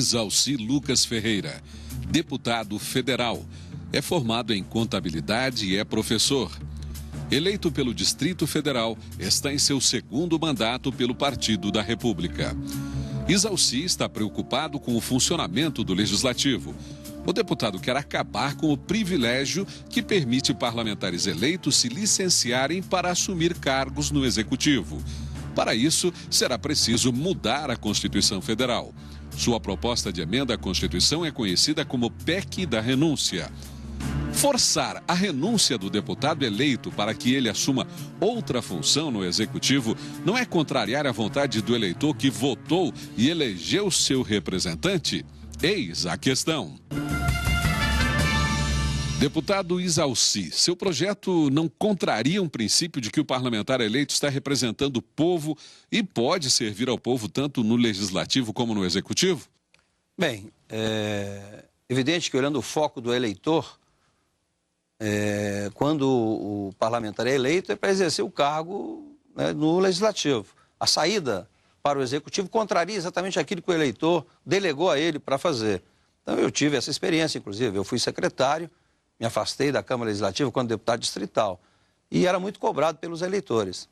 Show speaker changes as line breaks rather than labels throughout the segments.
Isalci Lucas Ferreira, deputado federal. É formado em contabilidade e é professor. Eleito pelo Distrito Federal, está em seu segundo mandato pelo Partido da República. Isalci está preocupado com o funcionamento do Legislativo. O deputado quer acabar com o privilégio que permite parlamentares eleitos se licenciarem para assumir cargos no Executivo. Para isso, será preciso mudar a Constituição Federal. Sua proposta de emenda à Constituição é conhecida como PEC da renúncia. Forçar a renúncia do deputado eleito para que ele assuma outra função no Executivo não é contrariar a vontade do eleitor que votou e elegeu seu representante? Eis a questão. Deputado Isalci, seu projeto não contraria um princípio de que o parlamentar eleito está representando o povo e pode servir ao povo tanto no Legislativo como no Executivo?
Bem, é evidente que olhando o foco do eleitor, quando o parlamentar é eleito é para exercer o cargo, né, no Legislativo. A saída para o Executivo contraria exatamente aquilo que o eleitor delegou a ele para fazer. Então eu tive essa experiência, inclusive, eu fui secretário, me afastei da Câmara Legislativa quando deputado distrital e era muito cobrado pelos eleitores.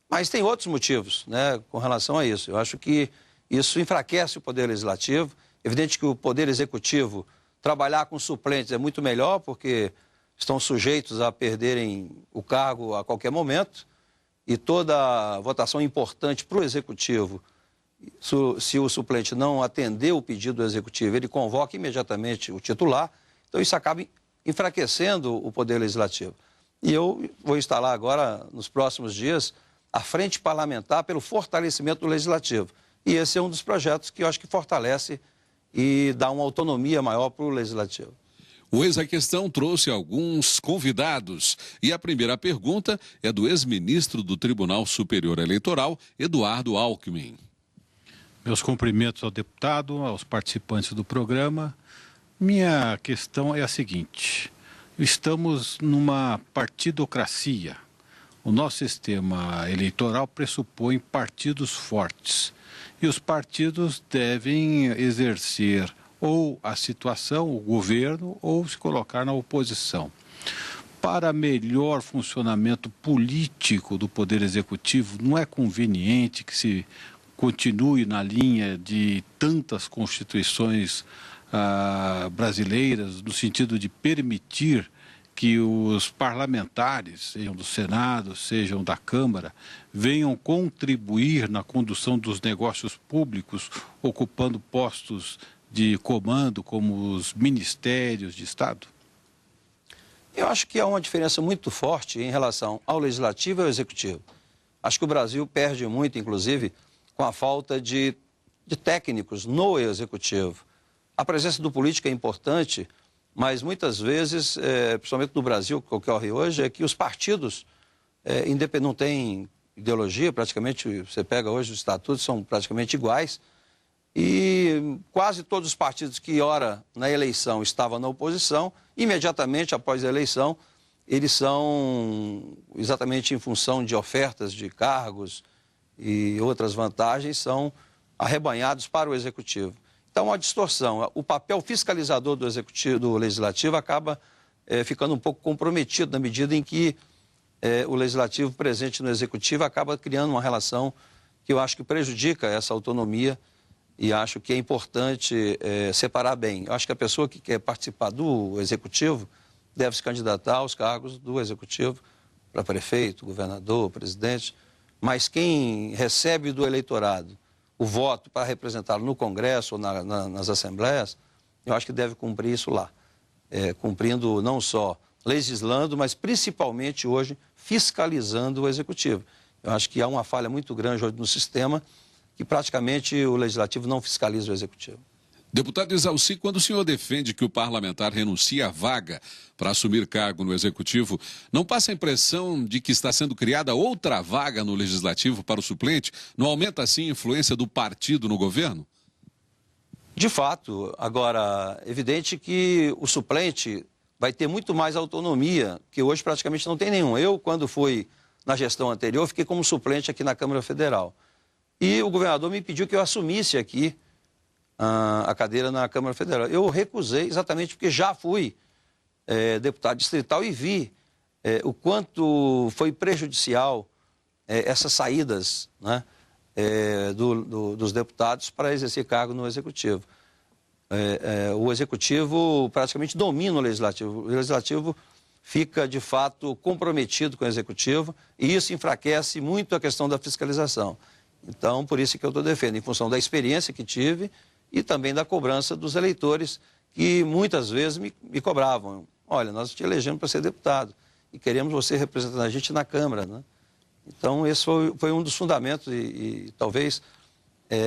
Mas tem outros motivos, né, com relação a isso. Eu acho que isso enfraquece o Poder Legislativo. Evidente que o Poder Executivo trabalhar com suplentes é muito melhor, porque estão sujeitos a perderem o cargo a qualquer momento e toda votação importante para o Executivo, se o suplente não atender o pedido do Executivo, ele convoca imediatamente o titular, então isso acaba enfraquecendo o Poder Legislativo. E eu vou instalar agora, nos próximos dias, a Frente Parlamentar pelo fortalecimento do Legislativo. E esse é um dos projetos que eu acho que fortalece e dá uma autonomia maior para o Legislativo.
O Eis a Questão trouxe alguns convidados e a primeira pergunta é do ex-ministro do Tribunal Superior Eleitoral, Eduardo Alckmin.
Meus cumprimentos ao deputado, aos participantes do programa. Minha questão é a seguinte: estamos numa partidocracia. O nosso sistema eleitoral pressupõe partidos fortes e os partidos devem exercer ou a situação, o governo, ou se colocar na oposição. Para melhor funcionamento político do Poder Executivo, não é conveniente que se continue na linha de tantas constituições brasileiras, no sentido de permitir que os parlamentares, sejam do Senado, sejam da Câmara, venham contribuir na condução dos negócios públicos, ocupando postos de comando, como os ministérios de Estado?
Eu acho que há uma diferença muito forte em relação ao Legislativo e ao Executivo. Acho que o Brasil perde muito, inclusive, com a falta de técnicos no Executivo. A presença do político é importante, mas muitas vezes, principalmente no Brasil, o que ocorre hoje é que os partidos não têm ideologia, praticamente, você pega hoje os estatutos, são praticamente iguais, e quase todos os partidos que, ora, na eleição estavam na oposição, imediatamente após a eleição, eles são, exatamente em função de ofertas de cargos e outras vantagens, são arrebanhados para o Executivo. Então, a distorção, o papel fiscalizador do Executivo, do Legislativo, acaba ficando um pouco comprometido na medida em que o Legislativo presente no Executivo acaba criando uma relação que eu acho que prejudica essa autonomia. E acho que é importante separar bem. Eu acho que a pessoa que quer participar do Executivo deve se candidatar aos cargos do Executivo, para prefeito, governador, presidente. Mas quem recebe do eleitorado o voto para representá-lo no Congresso ou nas assembleias, eu acho que deve cumprir isso lá. Cumprindo não só legislando, mas principalmente hoje fiscalizando o Executivo. Eu acho que há uma falha muito grande hoje no sistema, que praticamente o Legislativo não fiscaliza o Executivo.
Deputado Isalci, quando o senhor defende que o parlamentar renuncie à vaga para assumir cargo no Executivo, não passa a impressão de que está sendo criada outra vaga no Legislativo para o suplente? Não aumenta assim a influência do partido no governo?
De fato. Agora, evidente que o suplente vai ter muito mais autonomia, que hoje praticamente não tem nenhum. Eu, quando fui na gestão anterior, fiquei como suplente aqui na Câmara Federal. E o governador me pediu que eu assumisse aqui a cadeira na Câmara Federal. Eu recusei exatamente porque já fui deputado distrital e vi o quanto foi prejudicial essas saídas, né, dos deputados para exercer cargo no Executivo. O Executivo praticamente domina o Legislativo. O Legislativo fica, de fato, comprometido com o Executivo e isso enfraquece muito a questão da fiscalização. Então, por isso que eu estou defendendo, em função da experiência que tive e também da cobrança dos eleitores que muitas vezes me cobravam. Olha, nós te elegemos para ser deputado e queremos você representando a gente na Câmara, né? Então, esse foi um dos fundamentos e talvez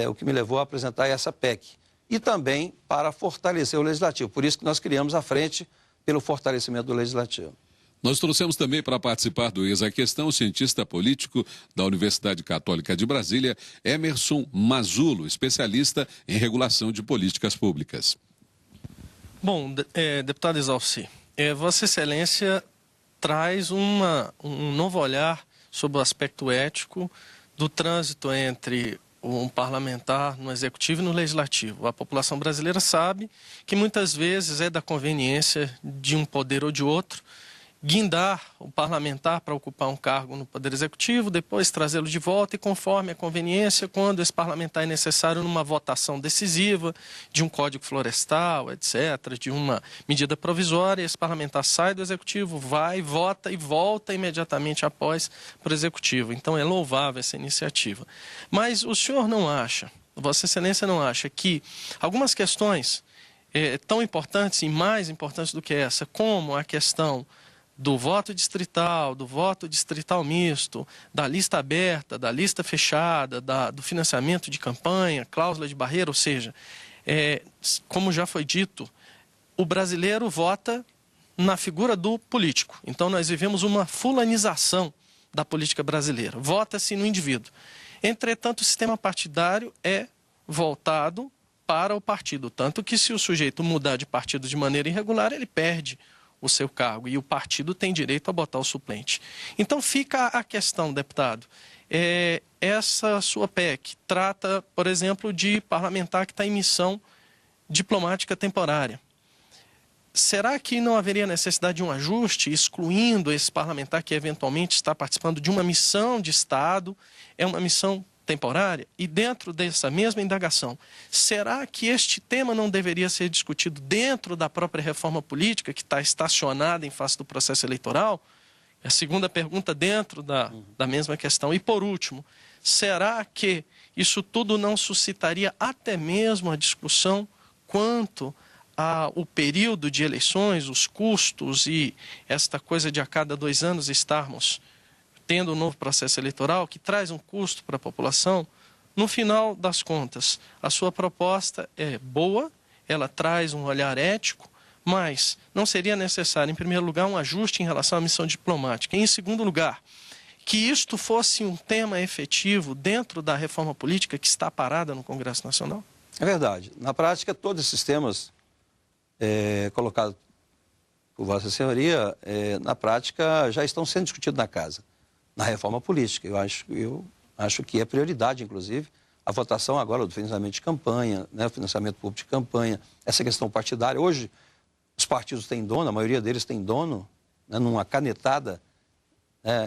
o que me levou a apresentar essa PEC. E também para fortalecer o Legislativo. Por isso que nós criamos a Frente pelo Fortalecimento do Legislativo.
Nós trouxemos também para participar do Eis a Questão o cientista político da Universidade Católica de Brasília, Emerson Mazzulo, especialista em regulação de políticas públicas.
Bom, deputado Exalci, Vossa Excelência traz um novo olhar sobre o aspecto ético do trânsito entre um parlamentar no Executivo e no Legislativo. A população brasileira sabe que muitas vezes é da conveniência de um poder ou de outro guindar o parlamentar para ocupar um cargo no Poder Executivo, depois trazê-lo de volta e conforme a conveniência, quando esse parlamentar é necessário numa votação decisiva de um código florestal, etc., de uma medida provisória, esse parlamentar sai do Executivo, vai, vota e volta imediatamente após para o Executivo. Então é louvável essa iniciativa. Mas o senhor não acha, Vossa Excelência não acha que algumas questões tão importantes e mais importantes do que essa, como a questão do voto distrital misto, da lista aberta, da lista fechada, do financiamento de campanha, cláusula de barreira, ou seja, como já foi dito, o brasileiro vota na figura do político. Então nós vivemos uma fulanização da política brasileira, vota-se no indivíduo. Entretanto, o sistema partidário é voltado para o partido, tanto que se o sujeito mudar de partido de maneira irregular, ele perde o seu cargo e o partido tem direito a botar o suplente. Então fica a questão, deputado, essa sua PEC trata, por exemplo, de parlamentar que está em missão diplomática temporária. Será que não haveria necessidade de um ajuste, excluindo esse parlamentar que eventualmente está participando de uma missão de Estado, é uma missão temporária? E dentro dessa mesma indagação, será que este tema não deveria ser discutido dentro da própria reforma política, que está estacionada em face do processo eleitoral? A segunda pergunta dentro da mesma questão. E por último, será que isso tudo não suscitaria até mesmo a discussão quanto ao período de eleições, os custos e esta coisa de a cada 2 anos estarmos tendo um novo processo eleitoral que traz um custo para a população? No final das contas, a sua proposta é boa, ela traz um olhar ético, mas não seria necessário, em primeiro lugar, um ajuste em relação à missão diplomática. E, em segundo lugar, que isto fosse um tema efetivo dentro da reforma política que está parada no Congresso Nacional?
É verdade. Na prática, todos esses temas colocados por Vossa Senhoria, na prática, já estão sendo discutidos na Casa, na reforma política. Eu acho que é prioridade, inclusive, a votação agora do financiamento de campanha, né, o financiamento público de campanha, essa questão partidária. Hoje, os partidos têm dono, a maioria deles tem dono, né, numa canetada,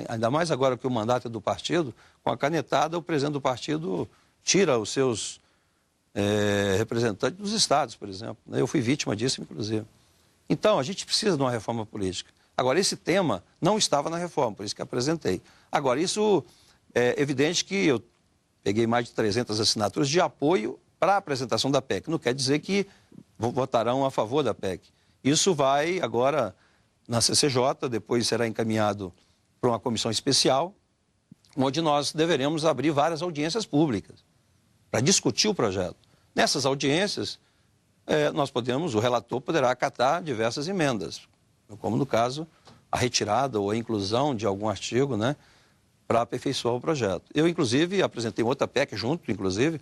ainda mais agora que o mandato é do partido, com a canetada o presidente do partido tira os seus representantes dos estados, por exemplo. Eu fui vítima disso, inclusive. Então, a gente precisa de uma reforma política. Agora, esse tema não estava na reforma, por isso que apresentei. Agora, isso é evidente que eu peguei mais de 300 assinaturas de apoio para a apresentação da PEC. Não quer dizer que votarão a favor da PEC. Isso vai agora na CCJ, depois será encaminhado para uma comissão especial, onde nós deveremos abrir várias audiências públicas para discutir o projeto. Nessas audiências, o relator poderá acatar diversas emendas, como no caso, a retirada ou a inclusão de algum artigo, né, para aperfeiçoar o projeto. Eu, inclusive, apresentei outra PEC junto, inclusive,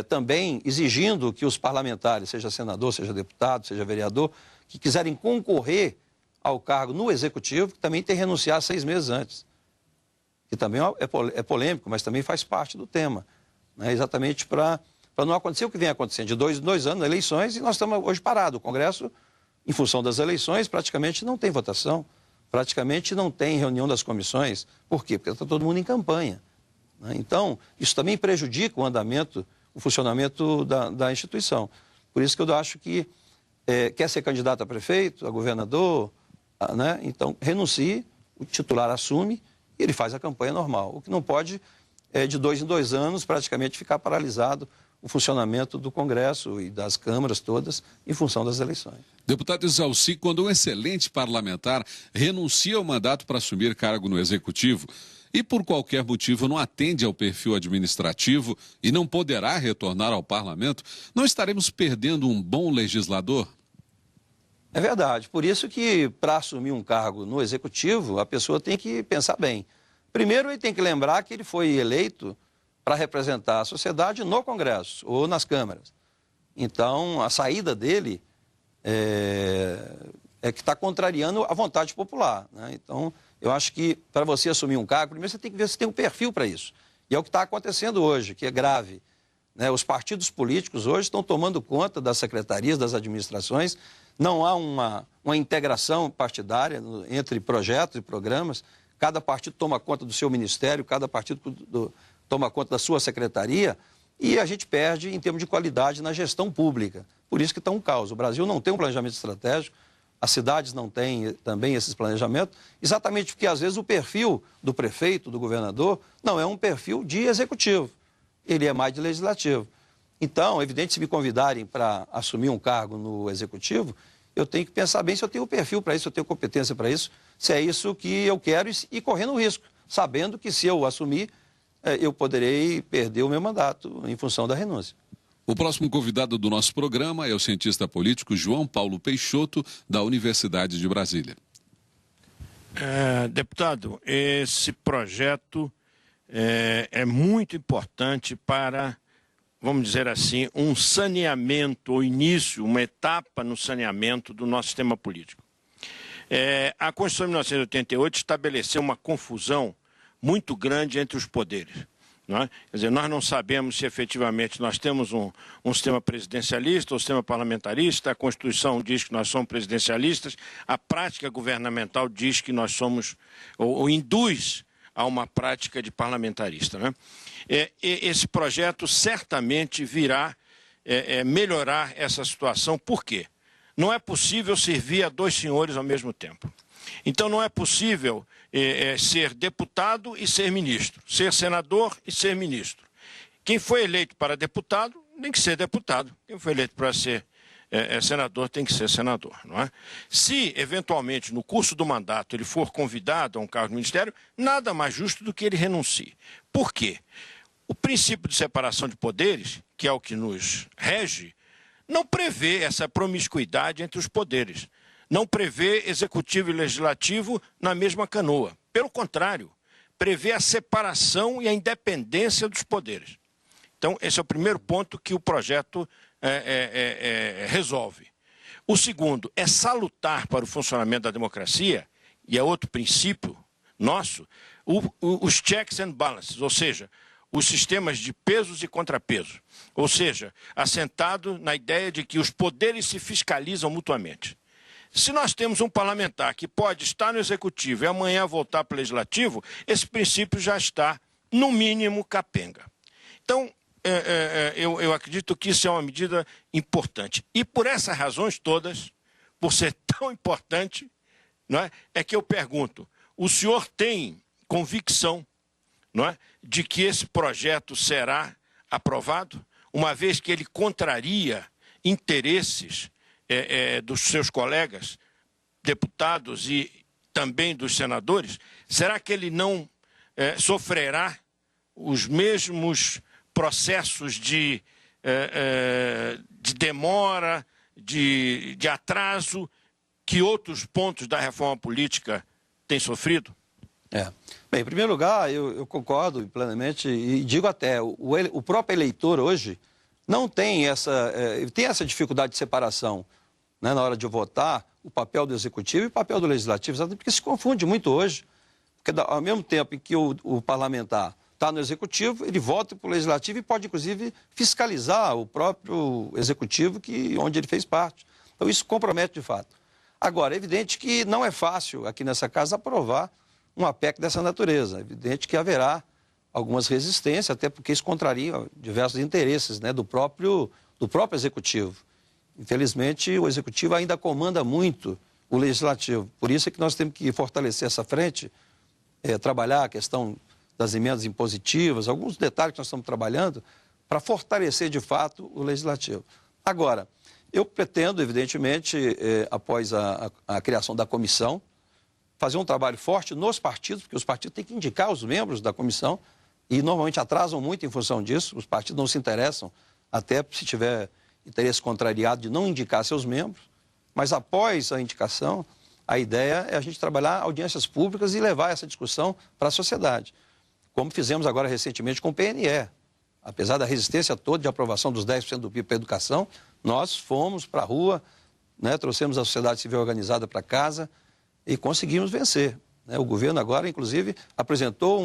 também exigindo que os parlamentares, seja senador, seja deputado, seja vereador, que quiserem concorrer ao cargo no Executivo, que também tem que renunciar 6 meses antes. Que também é polêmico, mas também faz parte do tema, né, exatamente para para não acontecer o que vem acontecendo de 2 em 2 anos, eleições, e nós estamos hoje parados. O Congresso, em função das eleições, praticamente não tem votação, praticamente não tem reunião das comissões. Por quê? Porque está todo mundo em campanha, né? Então, isso também prejudica o andamento, o funcionamento da instituição. Por isso que eu acho que quer ser candidato a prefeito, a governador, né? Então renuncie, o titular assume e ele faz a campanha normal. O que não pode é de 2 em 2 anos praticamente ficar paralisado o funcionamento do Congresso e das câmaras todas em função das eleições.
Deputado Exalci, quando um excelente parlamentar renuncia ao mandato para assumir cargo no Executivo e por qualquer motivo não atende ao perfil administrativo e não poderá retornar ao parlamento, não estaremos perdendo um bom legislador?
É verdade. Por isso que, para assumir um cargo no Executivo, a pessoa tem que pensar bem. Primeiro, ele tem que lembrar que ele foi eleito para representar a sociedade no Congresso ou nas câmaras. Então, a saída dele é que está contrariando a vontade popular, né? Então, eu acho que para você assumir um cargo, primeiro você tem que ver se tem um perfil para isso. E é o que está acontecendo hoje, que é grave, né? Os partidos políticos hoje estão tomando conta das secretarias, das administrações. Não há uma integração partidária entre projetos e programas. Cada partido toma conta do seu ministério, cada partido toma conta da sua secretaria e a gente perde em termos de qualidade na gestão pública. Por isso que está um caos. O Brasil não tem um planejamento estratégico, as cidades não têm também esses planejamentos, exatamente porque às vezes o perfil do prefeito, do governador, não é um perfil de executivo, ele é mais de legislativo. Então, evidente, se me convidarem para assumir um cargo no Executivo, eu tenho que pensar bem se eu tenho perfil para isso, se eu tenho competência para isso, se é isso que eu quero e correndo risco, sabendo que se eu assumir, eu poderei perder o meu mandato em função da renúncia.
O próximo convidado do nosso programa é o cientista político João Paulo Peixoto, da Universidade de Brasília.
Deputado, esse projeto é muito importante para, vamos dizer assim, um saneamento, ou início, uma etapa no saneamento do nosso sistema político. A Constituição de 1988 estabeleceu uma confusão muito grande entre os poderes. Não é? Quer dizer, nós não sabemos se efetivamente nós temos um sistema presidencialista ou sistema parlamentarista, a Constituição diz que nós somos presidencialistas, a prática governamental diz que nós somos, ou induz a uma prática de parlamentarista. Né? Esse projeto certamente virá melhorar essa situação. Por quê? Não é possível servir a 2 senhores ao mesmo tempo. Então não é possível ser deputado e ser ministro, ser senador e ser ministro. Quem foi eleito para deputado tem que ser deputado, quem foi eleito para ser senador tem que ser senador, não é? Se, eventualmente, no curso do mandato ele for convidado a um cargo de ministério, nada mais justo do que ele renuncie. Por quê? O princípio de separação de poderes, que é o que nos rege, não prevê essa promiscuidade entre os poderes. Não prevê executivo e legislativo na mesma canoa. Pelo contrário, prevê a separação e a independência dos poderes. Então, esse é o primeiro ponto que o projeto resolve. O segundo é salutar para o funcionamento da democracia, e é outro princípio nosso, os checks and balances, ou seja, os sistemas de pesos e contrapesos. Ou seja, assentado na ideia de que os poderes se fiscalizam mutuamente. Se nós temos um parlamentar que pode estar no Executivo e amanhã voltar para o Legislativo, esse princípio já está, no mínimo, capenga. Então, eu acredito que isso é uma medida importante. E por essas razões todas, por ser tão importante, não é que eu pergunto, o senhor tem convicção, não é, de que esse projeto será aprovado, uma vez que ele contraria interesses dos seus colegas, deputados e também dos senadores? Será que ele não sofrerá os mesmos processos de demora, de atraso que outros pontos da reforma política têm sofrido?
Bem, em primeiro lugar, eu concordo plenamente e digo até, o próprio eleitor hoje não tem essa dificuldade de separação, né, na hora de votar, o papel do Executivo e o papel do Legislativo, porque se confunde muito hoje, porque ao mesmo tempo em que o parlamentar está no Executivo, ele volta para o Legislativo e pode, inclusive, fiscalizar o próprio Executivo onde ele fez parte. Então, isso compromete de fato. Agora, é evidente que não é fácil, aqui nessa casa, aprovar uma PEC dessa natureza. É evidente que haverá algumas resistências, até porque isso contraria diversos interesses, né, do próprio Executivo. Infelizmente, o Executivo ainda comanda muito o Legislativo. Por isso é que nós temos que fortalecer essa frente, trabalhar a questão das emendas impositivas, alguns detalhes que nós estamos trabalhando para fortalecer, de fato, o Legislativo. Agora, eu pretendo, evidentemente, após a criação da comissão, fazer um trabalho forte nos partidos, porque os partidos têm que indicar os membros da comissão e normalmente atrasam muito em função disso. Os partidos não se interessam, até se tiver interesse contrariado, de não indicar seus membros. Mas após a indicação, a ideia é a gente trabalhar audiências públicas e levar essa discussão para a sociedade. Como fizemos agora recentemente com o PNE. Apesar da resistência toda de aprovação dos 10% do PIB para a educação, nós fomos para a rua, né, trouxemos a sociedade civil organizada para casa e conseguimos vencer. Né? O governo agora, inclusive, apresentou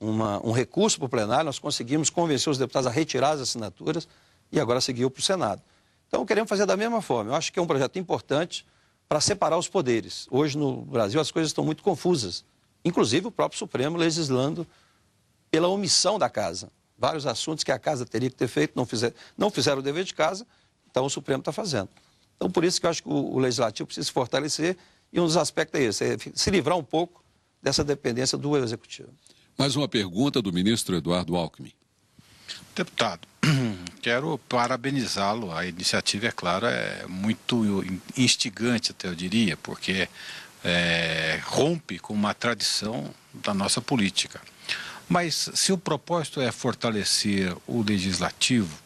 um recurso para o plenário, nós conseguimos convencer os deputados a retirar as assinaturas e agora seguiu para o Senado. Então, queremos fazer da mesma forma. Eu acho que é um projeto importante para separar os poderes. Hoje, no Brasil, as coisas estão muito confusas. Inclusive, o próprio Supremo legislando pela omissão da Casa. Vários assuntos que a Casa teria que ter feito, não fizeram o dever de casa, então o Supremo está fazendo. Então, por isso que eu acho que o Legislativo precisa se fortalecer e um dos aspectos é esse, é se livrar um pouco dessa dependência do Executivo.
Mais uma pergunta do ministro Eduardo Alckmin.
Deputado, quero parabenizá-lo. A iniciativa, é claro, é muito instigante, até eu diria, porque rompe com uma tradição da nossa política. Mas se o propósito é fortalecer o Legislativo,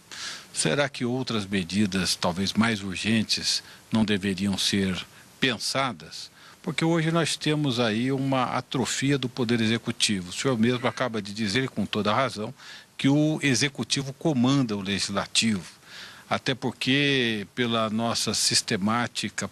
será que outras medidas, talvez mais urgentes, não deveriam ser pensadas? Porque hoje nós temos aí uma atrofia do Poder Executivo. O senhor mesmo acaba de dizer, com toda a razão, que o Executivo comanda o Legislativo. Até porque, pela nossa sistemática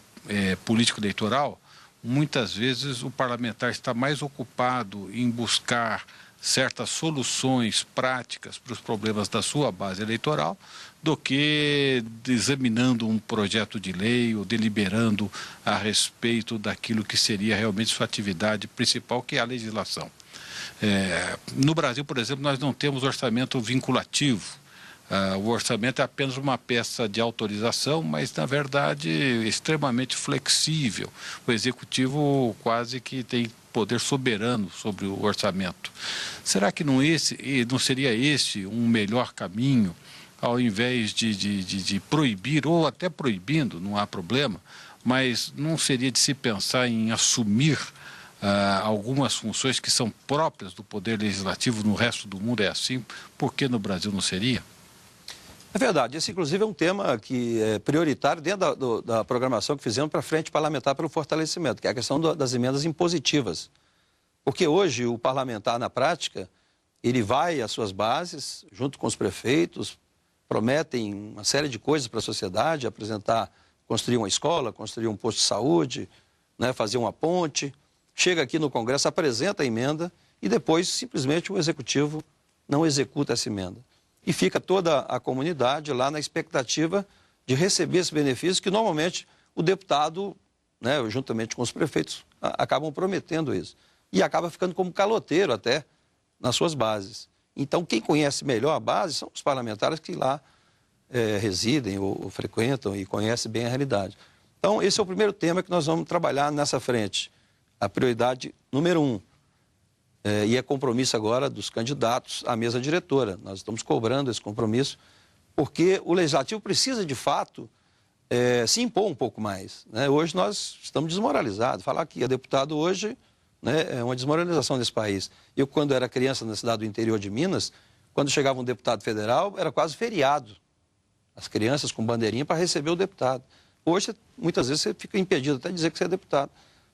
político-eleitoral, muitas vezes o parlamentar está mais ocupado em buscar certas soluções práticas para os problemas da sua base eleitoral do que examinando um projeto de lei ou deliberando a respeito daquilo que seria realmente sua atividade principal, que é a legislação. No Brasil, por exemplo, nós não temos orçamento vinculativo. O orçamento é apenas uma peça de autorização, mas, na verdade, extremamente flexível. O Executivo quase que tem poder soberano sobre o orçamento. Será que não seria esse um melhor caminho, ao invés de proibir, ou até proibindo, não há problema, mas não seria de se pensar em assumir algumas funções que são próprias do Poder Legislativo? No resto do mundo é assim, por que no Brasil não seria?
É verdade, esse inclusive é um tema que é prioritário dentro da programação que fizemos para a Frente Parlamentar pelo Fortalecimento, que é a questão das emendas impositivas. Porque hoje o parlamentar, na prática, ele vai às suas bases, junto com os prefeitos, prometem uma série de coisas para a sociedade, construir uma escola, construir um posto de saúde, né, fazer uma ponte, chega aqui no Congresso, apresenta a emenda e depois simplesmente o Executivo não executa essa emenda. E fica toda a comunidade lá na expectativa de receber esse benefício que normalmente o deputado, né, juntamente com os prefeitos, acabam prometendo isso. E acaba ficando como caloteiro até nas suas bases. Então, quem conhece melhor a base são os parlamentares que lá residem ou frequentam e conhecem bem a realidade. Então, esse é o primeiro tema que nós vamos trabalhar nessa frente. A prioridade número 1. E é compromisso agora dos candidatos à mesa diretora. Nós estamos cobrando esse compromisso, porque o Legislativo precisa, de fato, se impor um pouco mais. Né? Hoje nós estamos desmoralizados. Falar que é deputado hoje, né, é uma desmoralização desse país. Eu, quando era criança na cidade do interior de Minas, quando chegava um deputado federal, era quase feriado. As crianças com bandeirinha para receber o deputado. Hoje, muitas vezes, você fica impedido até de dizer que você é deputado.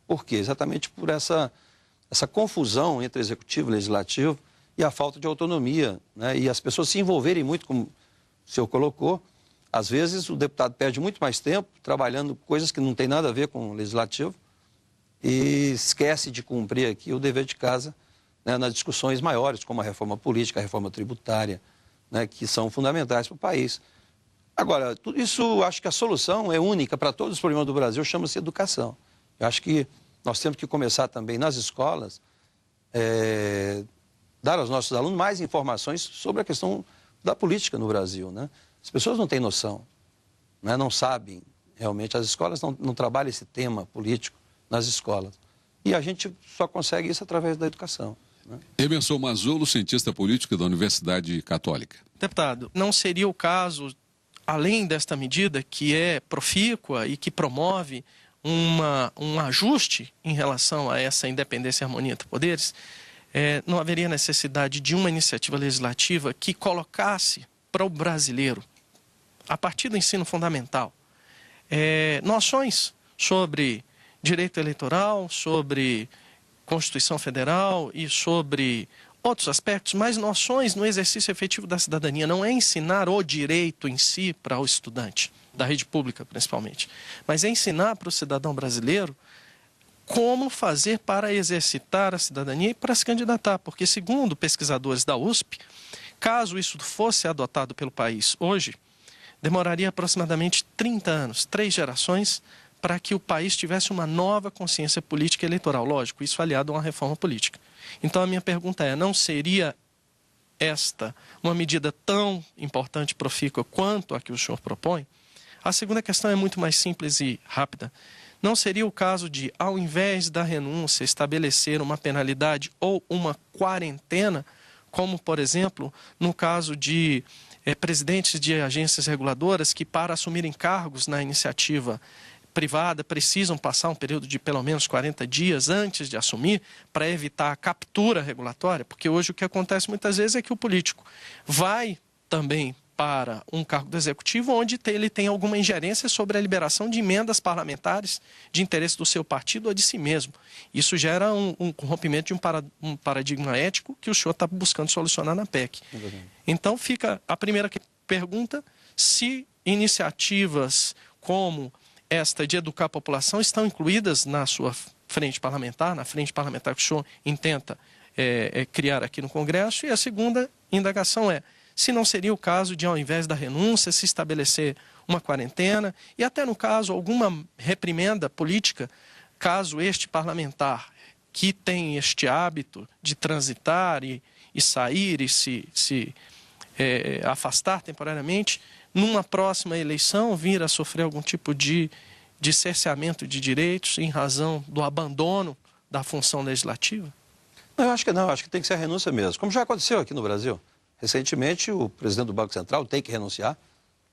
Por quê? Exatamente por essa confusão entre executivo e legislativo e a falta de autonomia, né? E as pessoas se envolverem muito, como o senhor colocou. Às vezes o deputado perde muito mais tempo trabalhando coisas que não tem nada a ver com o legislativo e esquece de cumprir aqui o dever de casa, né, nas discussões maiores, como a reforma política, a reforma tributária, né, que são fundamentais para o país. Agora, tudo isso, acho que a solução é única para todos os problemas do Brasil, chama-se educação. Eu acho que nós temos que começar também nas escolas, dar aos nossos alunos mais informações sobre a questão da política no Brasil, né? As pessoas não têm noção, né? Não sabem realmente, as escolas não trabalham esse tema político nas escolas. E a gente só consegue isso através da educação, né?
Emerson Mazzolo, cientista político da Universidade Católica.
Deputado, não seria o caso, além desta medida que é profícua e que promove um ajuste em relação a essa independência e harmonia entre poderes, não haveria necessidade de uma iniciativa legislativa que colocasse para o brasileiro, a partir do ensino fundamental, noções sobre direito eleitoral, sobre Constituição Federal e sobre outros aspectos, mas noções no exercício efetivo da cidadania. Não é ensinar o direito em si para o estudante, da rede pública principalmente, mas é ensinar para o cidadão brasileiro como fazer para exercitar a cidadania e para se candidatar, porque segundo pesquisadores da USP, caso isso fosse adotado pelo país hoje, demoraria aproximadamente 30 anos, 3 gerações, para que o país tivesse uma nova consciência política e eleitoral. Lógico, isso aliado a uma reforma política. Então a minha pergunta é, não seria esta uma medida tão importante e profícua quanto a que o senhor propõe? A segunda questão é muito mais simples e rápida. Não seria o caso de, ao invés da renúncia, estabelecer uma penalidade ou uma quarentena, como, por exemplo, no caso de presidentes de agências reguladoras que, para assumirem cargos na iniciativa privada, precisam passar um período de pelo menos 40 dias antes de assumir para evitar a captura regulatória? Porque hoje o que acontece muitas vezes é que o político vai também para um cargo do executivo onde ele tem alguma ingerência sobre a liberação de emendas parlamentares de interesse do seu partido ou de si mesmo. Isso gera um rompimento de um paradigma ético que o senhor está buscando solucionar na PEC. Então fica a primeira pergunta, se iniciativas como esta de educar a população estão incluídas na sua frente parlamentar, na frente parlamentar que o senhor intenta criar aqui no Congresso. E a segunda indagação é, se não seria o caso de, ao invés da renúncia, se estabelecer uma quarentena e até, no caso, alguma reprimenda política, caso este parlamentar que tem este hábito de transitar e sair e se afastar temporariamente, numa próxima eleição vir a sofrer algum tipo de cerceamento de direitos em razão do abandono da função legislativa?
Não, eu acho que não, acho que tem que ser a renúncia mesmo, como já aconteceu aqui no Brasil. Recentemente, o presidente do Banco Central tem que renunciar.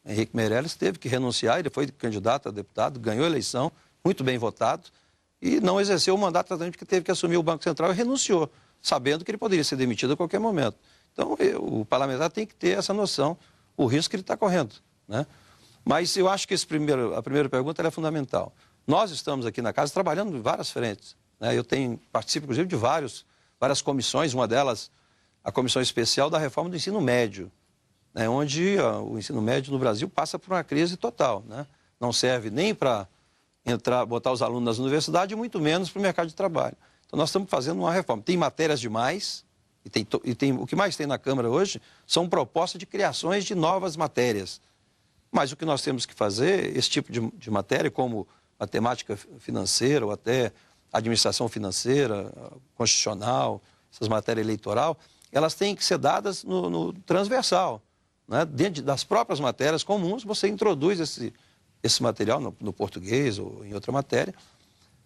Henrique Meirelles teve que renunciar, ele foi candidato a deputado, ganhou a eleição, muito bem votado, e não exerceu o mandato exatamente porque teve que assumir o Banco Central e renunciou, sabendo que ele poderia ser demitido a qualquer momento. Então, o parlamentar tem que ter essa noção, o risco que ele está correndo, né? Mas eu acho que a primeira pergunta é fundamental. Nós estamos aqui na casa trabalhando em várias frentes, né? Eu participo, inclusive, de várias comissões, uma delas a Comissão Especial da Reforma do Ensino Médio, né, onde o ensino médio no Brasil passa por uma crise total, né? Não serve nem para botar os alunos nas universidades, muito menos para o mercado de trabalho. Então, nós estamos fazendo uma reforma. Tem matérias demais, o que mais tem na Câmara hoje são propostas de criações de novas matérias. Mas o que nós temos que fazer, esse tipo de matéria, como matemática financeira ou até administração financeira, constitucional, essas matérias eleitoral, elas têm que ser dadas no transversal, né? Dentro das próprias matérias comuns, você introduz esse material no português ou em outra matéria.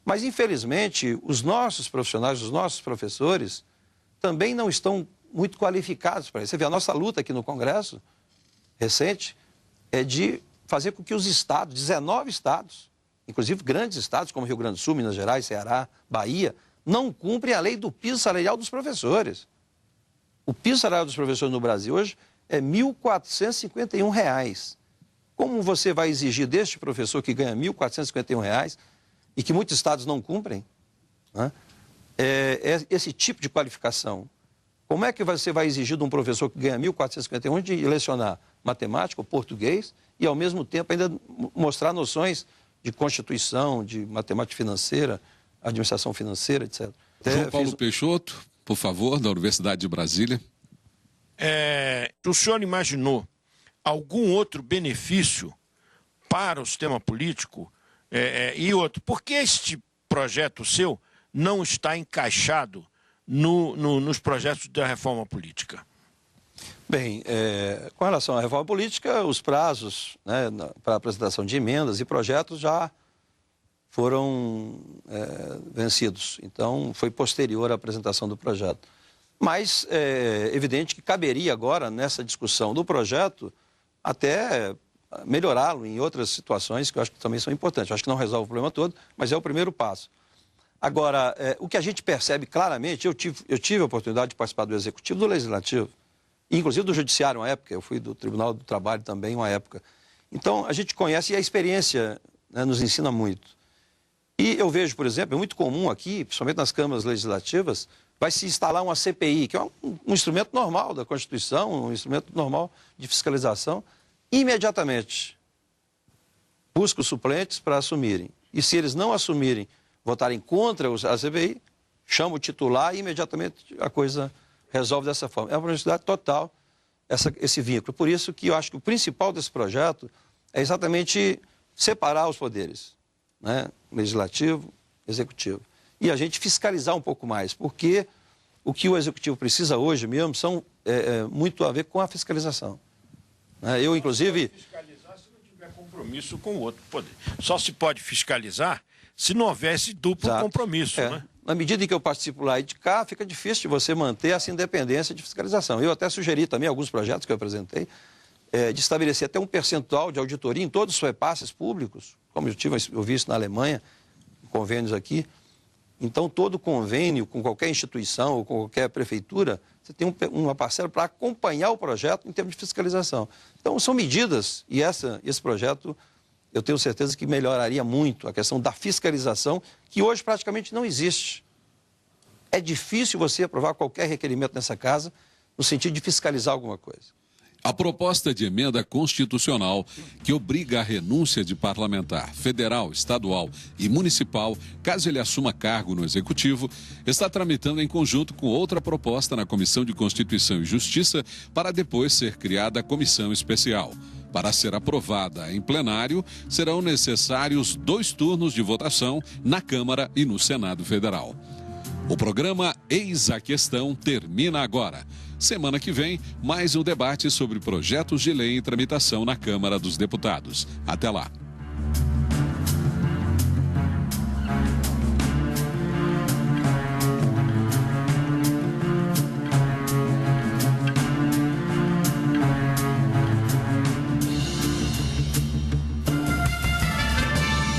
Mas, infelizmente, os nossos profissionais, os nossos professores, também não estão muito qualificados para isso. Você vê, a nossa luta aqui no Congresso, recente, é de fazer com que os estados, 19 estados, inclusive grandes estados como Rio Grande do Sul, Minas Gerais, Ceará, Bahia, não cumprem a lei do piso salarial dos professores. O piso salarial dos professores no Brasil hoje é R$ 1.451. Como você vai exigir deste professor que ganha R$ 1.451 e que muitos estados não cumprem, né, esse tipo de qualificação? Como é que você vai exigir de um professor que ganha R$ 1.451 de lecionar matemática ou português e, ao mesmo tempo, ainda mostrar noções de Constituição, de matemática financeira, administração financeira, etc.
João Paulo Peixoto, por favor, da Universidade de Brasília.
O senhor imaginou algum outro benefício para o sistema político e outro? Por que este projeto seu não está encaixado nos projetos da reforma política?
Bem, com relação à reforma política, os prazos, né, para apresentação de emendas e projetos já foram vencidos. Então, foi posterior à apresentação do projeto. Mas é evidente que caberia agora, nessa discussão do projeto, até melhorá-lo em outras situações que eu acho que também são importantes. Eu acho que não resolve o problema todo, mas é o primeiro passo. Agora, o que a gente percebe claramente, eu tive a oportunidade de participar do Executivo, do Legislativo, inclusive do Judiciário uma época, eu fui do Tribunal do Trabalho também uma época. Então, a gente conhece e a experiência, né, nos ensina muito. E eu vejo, por exemplo, é muito comum aqui, principalmente nas câmaras legislativas, vai se instalar uma CPI, que é um instrumento normal da Constituição, um instrumento normal de fiscalização, imediatamente busca os suplentes para assumirem. E se eles não assumirem, votarem contra a CPI, chama o titular e imediatamente a coisa resolve dessa forma. É uma necessidade total esse vínculo. Por isso que eu acho que o principal desse projeto é exatamente separar os poderes, né? Legislativo, executivo. E a gente fiscalizar um pouco mais, porque o que o executivo precisa hoje mesmo são muito a ver com a fiscalização. Eu, inclusive...
Fiscalizar se não tiver compromisso com o outro poder. Só se pode fiscalizar se não houvesse duplo compromisso, né?
Na medida em que eu participo lá e de cá, fica difícil de você manter essa independência de fiscalização. Eu até sugeri também alguns projetos que eu apresentei, de estabelecer até um percentual de auditoria em todos os repasses públicos, como eu vi isso na Alemanha, convênios aqui. Então, todo convênio com qualquer instituição ou com qualquer prefeitura, você tem uma parcela para acompanhar o projeto em termos de fiscalização. Então, são medidas, e esse projeto, eu tenho certeza que melhoraria muito a questão da fiscalização, que hoje praticamente não existe. É difícil você aprovar qualquer requerimento nessa casa no sentido de fiscalizar alguma coisa.
A proposta de emenda constitucional que obriga a renúncia de parlamentar federal, estadual e municipal, caso ele assuma cargo no Executivo, está tramitando em conjunto com outra proposta na Comissão de Constituição e Justiça para depois ser criada a comissão especial. Para ser aprovada em plenário, serão necessários 2 turnos de votação na Câmara e no Senado Federal. O programa Eis a Questão termina agora. Semana que vem, mais um debate sobre projetos de lei em tramitação na Câmara dos Deputados. Até lá.